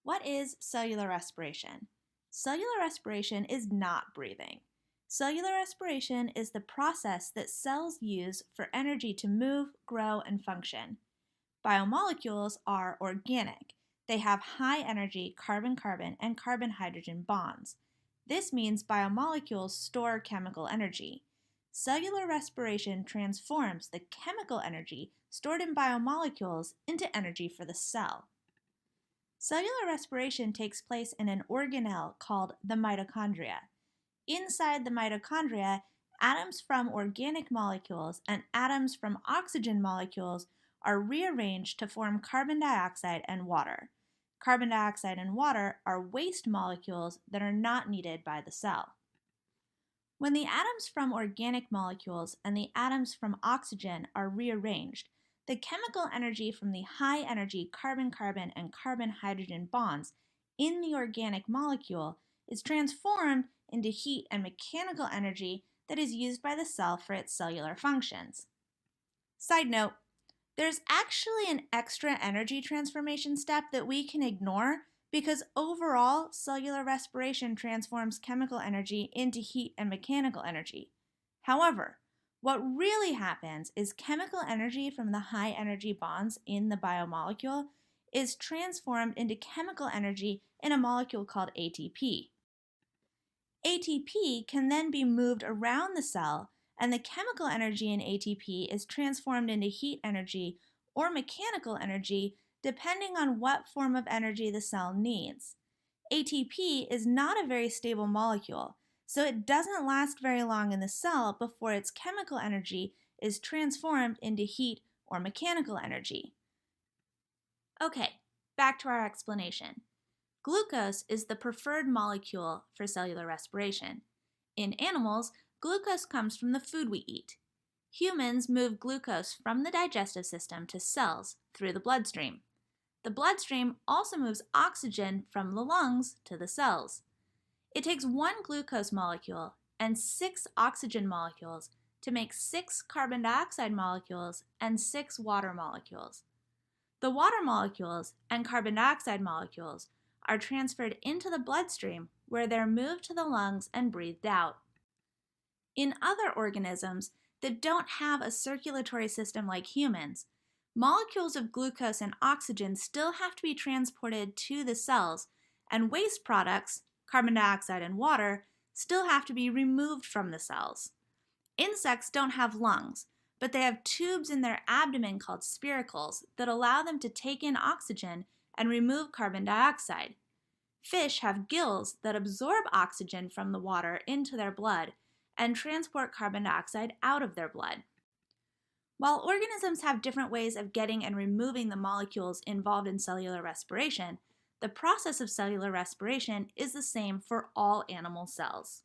What is cellular respiration? Cellular respiration is not breathing. Cellular respiration is the process that cells use for energy to move, grow, and function. Biomolecules are organic. They have high energy carbon-carbon and carbon-hydrogen bonds. This means biomolecules store chemical energy. Cellular respiration transforms the chemical energy stored in biomolecules into energy for the cell. Cellular respiration takes place in an organelle called the mitochondria. Inside the mitochondria, atoms from organic molecules and atoms from oxygen molecules are rearranged to form carbon dioxide and water. Carbon dioxide and water are waste molecules that are not needed by the cell. When the atoms from organic molecules and the atoms from oxygen are rearranged, the chemical energy from the high-energy carbon-carbon and carbon-hydrogen bonds in the organic molecule is transformed into heat and mechanical energy that is used by the cell for its cellular functions. Side note, there's actually an extra energy transformation step that we can ignore because overall cellular respiration transforms chemical energy into heat and mechanical energy. However, what really happens is chemical energy from the high energy bonds in the biomolecule is transformed into chemical energy in a molecule called ATP. ATP can then be moved around the cell, and the chemical energy in ATP is transformed into heat energy or mechanical energy depending on what form of energy the cell needs. ATP is not a very stable molecule, so it doesn't last very long in the cell before its chemical energy is transformed into heat or mechanical energy. Okay, back to our explanation. Glucose is the preferred molecule for cellular respiration. In animals, glucose comes from the food we eat. Humans move glucose from the digestive system to cells through the bloodstream. The bloodstream also moves oxygen from the lungs to the cells. It takes one glucose molecule and 6 oxygen molecules to make 6 carbon dioxide molecules and 6 water molecules. The water molecules and carbon dioxide molecules are transferred into the bloodstream where they're moved to the lungs and breathed out. In other organisms that don't have a circulatory system like humans, molecules of glucose and oxygen still have to be transported to the cells, and waste products, carbon dioxide and water, still have to be removed from the cells. Insects don't have lungs, but they have tubes in their abdomen called spiracles that allow them to take in oxygen and remove carbon dioxide. Fish have gills that absorb oxygen from the water into their blood and transport carbon dioxide out of their blood. While organisms have different ways of getting and removing the molecules involved in cellular respiration, the process of cellular respiration is the same for all animal cells.